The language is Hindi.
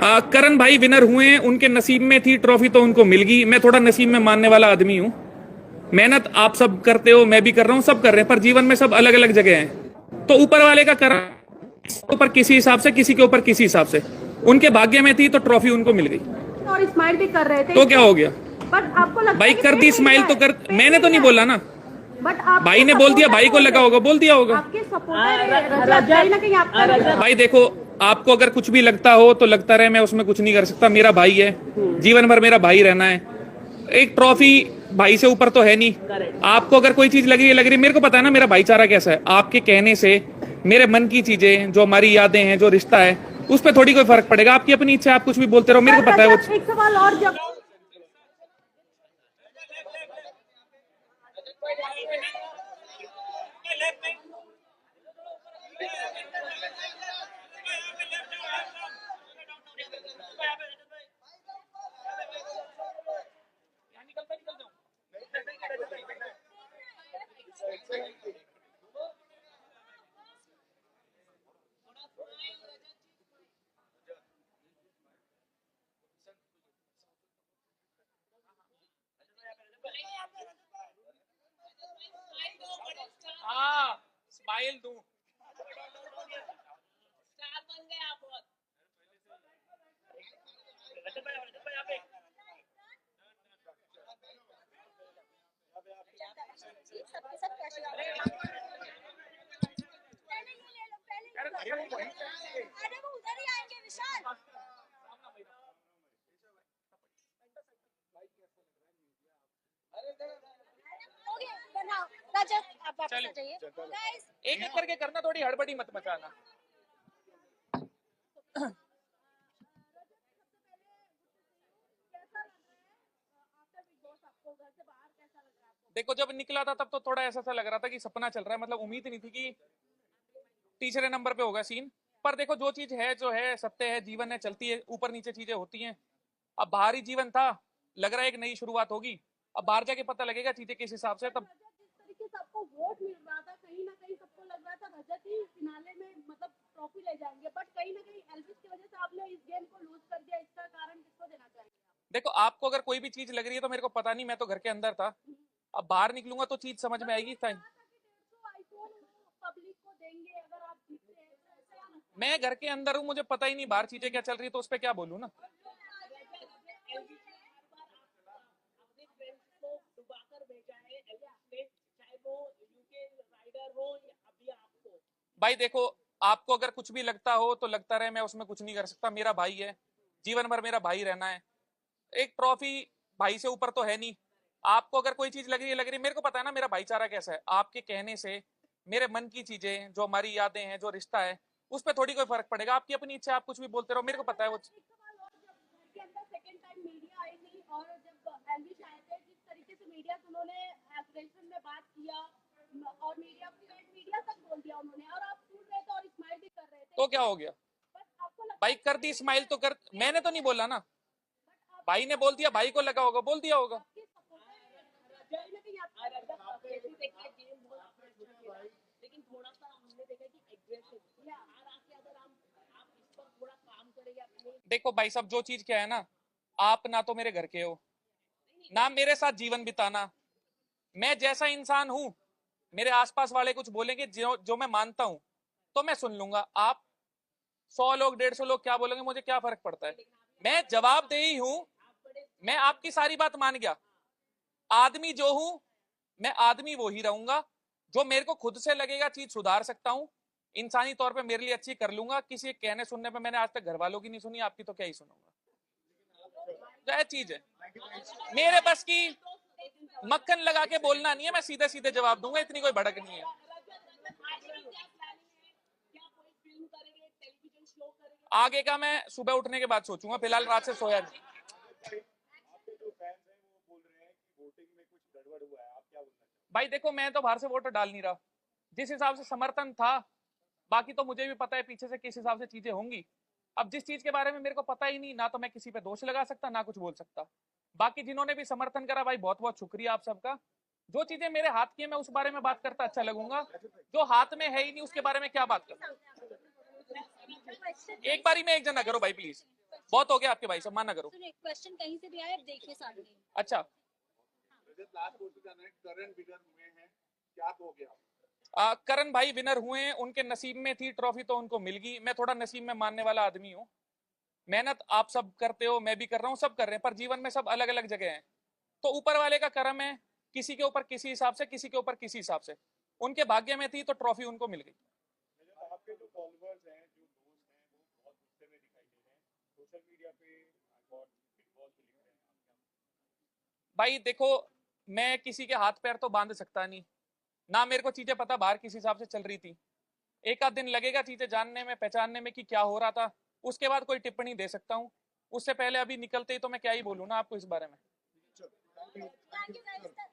करण भाई विनर हुए हैं, उनके नसीब में थी ट्रॉफी तो उनको मिल गई। मैं थोड़ा नसीब में मानने वाला आदमी हूँ। मेहनत आप सब करते हो, मैं भी कर रहा हूँ, सब कर रहे हैं, पर जीवन में सब अलग अलग जगह हैं। तो ऊपर वाले का करण ऊपर किसी हिसाब से, किसी के ऊपर किसी हिसाब से। उनके भाग्य में थी तो ट्रॉफी उनको मिल गई। और स्माइल भी कर रहे थे तो क्या हो गया? बट आपको लगता भाई है कि कर दी पेट स्माइल नहीं तो गया कर, है? मैंने तो नहीं बोला ना। बट आप भाई ने बोल दिया, भाई को लगा होगा, बोल दिया होगा। आपके सपोर्टर रजत कहीं ना कहीं आपका भाई देखो, आपको अगर कुछ भी लगता हो तो लगता रहे, मैं उसमें कुछ नहीं कर सकता। मेरा भाई है, जीवन भर मेरा भाई रहना है। एक ट्रॉफी भाई से ऊपर तो है नहीं। आपको अगर कोई चीज लग रही है, मेरे को पता है ना मेरा भाईचारा कैसा है। आपके कहने से मेरे मन की चीजें, जो हमारी यादें हैं, जो रिश्ता है, उस पर थोड़ी कोई फर्क पड़ेगा। आपकी अपनी इच्छा, आप कुछ भी बोलते रहो, मेरे को पता है वो। एक सवाल और जब हाँ, स्माइल दूं। अरे वो उधर ही आएंगे विशाल। हो गया बनाओ रजत आप वापस आ जाइए गाइस। एक एक करके करना, थोड़ी हड़बड़ी मत मचाना। देखो, जब निकला था तब तो थोड़ा ऐसा सा लग रहा था कि सपना चल रहा है, मतलब उम्मीद नहीं थी कि तीसरे नंबर पे होगा सीन। पर देखो, जो चीज है जो है, सत्य है, जीवन है, चलती है, ऊपर नीचे चीजें होती हैं। अब बाहरी जीवन था, लग रहा है एक नई शुरुआत होगी। अब बाहर जाके पता लगेगा चीजें किस हिसाब से। तब जिस तरीके से आपको वोट मिल रहा था, कहीं ना कहीं सबको लग रहा था रजत ही फिनाले में मतलब ट्रॉफी ले जाएंगे, बट कहीं ना कहीं एल्विस की वजह से आपने इस गेम को लूज कर दिया। इसका कारण किसको देना चाहेंगे आप? देखो, आपको अगर कोई भी चीज लग रही है तो मेरे को पता नहीं, मैं तो घर के अंदर था। अब बाहर निकलूंगा तो चीज समझ में आएगी। पब्लिक को देंगे अगर आप जीतते हैं तो ऐसा मैं घर के अंदर हूँ, मुझे पता ही नहीं बाहर चीजें क्या चल रही है, तो उस पर क्या बोलूँ ना। भाई देखो, आपको अगर कुछ भी लगता हो तो लगता रहे, मैं उसमें कुछ नहीं कर सकता। मेरा भाई है, जीवन भर मेरा भाई रहना है। एक ट्रॉफी भाई से ऊपर तो है नहीं। आपको अगर कोई चीज लग रही है, मेरे को पता है ना मेरा भाईचारा कैसा है। आपके कहने से मेरे मन की चीजें, जो हमारी यादें हैं, जो रिश्ता है, उस पर थोड़ी कोई फर्क पड़ेगा। आपकी अपनी इच्छा, आप कुछ भी बोलते रहो, मेरे को पता है वो। के अंदर सेकंड टाइम मीडिया आई थी और जब एल्विश आए थे, जिस तरीके से मीडिया से उन्होंने एग्रेशन में बात किया और मीडिया तक बोल दिया उन्होंने, और आप सुन रहे थे और स्माइल भी कर रहे थे, तो क्या हो गया? बट आपको लगता भाई कर दी स्माइल तो कर, मैंने तो नहीं बोला ना। भाई ने बोल दिया, भाई को लगा होगा, बोल दिया होगा। है कहीं ना कहीं आप लेकिन थोड़ा सा हमने देखा कि एग्रेसिव या आके अगर आप इस पर थोड़ा काम करेंगे अपने। देखो भाई साहब, जो चीज क्या है ना, आप ना तो मेरे घर के हो, ना मेरे साथ जीवन बिताना। मैं जैसा इंसान हूं, मेरे आसपास वाले कुछ बोलेंगे जो जो मैं मानता हूं, तो मैं सुन लूंगा। आप 100 लोग, 150 लोग क्या बोलेंगे, मुझे क्या फर्क पड़ता है। मैं जवाबदेही हूं। मैं आपकी सारी बात मान गया। आदमी जो हूं, मैं आदमी वो ही रहूंगा। जो मेरे को खुद से लगेगा चीज सुधार सकता हूं, इंसानी तौर पे मेरे लिए अच्छी कर लूंगा। किसी के कहने सुनने पे मैंने आज तक घर वालों की नहीं सुनी, आपकी तो क्या ही सुनूंगा। क्या चीज है मेरे बस की, मक्खन लगा के बोलना नहीं है, मैं सीधे सीधे जवाब दूंगा, इतनी कोई भड़क नहीं है। आगे का मैं सुबह उठने के बाद सोचूंगा, फिलहाल रात से सोया नहीं। भाई देखो, मैं तो बाहर से वोट डाल नहीं रहा। जिस हिसाब से समर्थन था, बाकी तो मुझे भी पता है पीछे से किस हिसाब से चीजें होंगी। अब जिस चीज के बारे में मेरे को पता ही नहीं, ना तो मैं किसी पे दोष लगा सकता, ना कुछ बोल सकता। बाकी जिन्होंने भी समर्थन करा, भाई बहुत बहुत शुक्रिया आप सबका। जो चीजें मेरे हाथ की है, मैं उस बारे में बात करता अच्छा लगूंगा। जो हाथ में है ही नहीं, उसके बारे में क्या बात करूं। एक बारी में एक जना करो भाई प्लीज। बहुत हो गया आपके भाई साहब, माना करो। सुनिए, क्वेश्चन कहीं से भी आए, आप देखिए सामने। अच्छा, लास्ट क्वेश्चन जाना है, करण विनर हुए हैं, क्या कहोगे आप? करण भाई विनर हुए हैं, उनके नसीब में थी ट्रॉफी तो उनको मिल गई। मैं थोड़ा नसीब में मानने वाला आदमी हूँ। मेहनत आप सब करते हो, मैं भी कर रहा हूँ, सब कर रहे हैं, पर जीवन में सब अलग अलग जगह हैं। तो ऊपर वाले का करम है, किसी के ऊपर किसी हिसाब से, किसी के ऊपर किसी हिसाब से। उनके भाग्य में थी तो ट्रॉफी उनको मिल गई। आपके जो फॉलोअर्स हैं, जो दोस्त हैं, वो बहुत गुस्से में दिखाई दे रहे हैं सोशल मीडिया पे, बहुत बिग बॉस पे लिख रहे हैं, आप क्या? भाई देखो, मैं किसी के हाथ पैर तो बांध सकता नहीं ना, मेरे को चीजें पता बाहर किस हिसाब से चल रही थी। एक आध दिन लगेगा चीजें जानने में, पहचानने में कि क्या हो रहा था, उसके बाद कोई टिप्पणी दे सकता हूँ। उससे पहले अभी निकलते ही तो मैं क्या ही बोलूँ ना आपको इस बारे में। Thank you guys.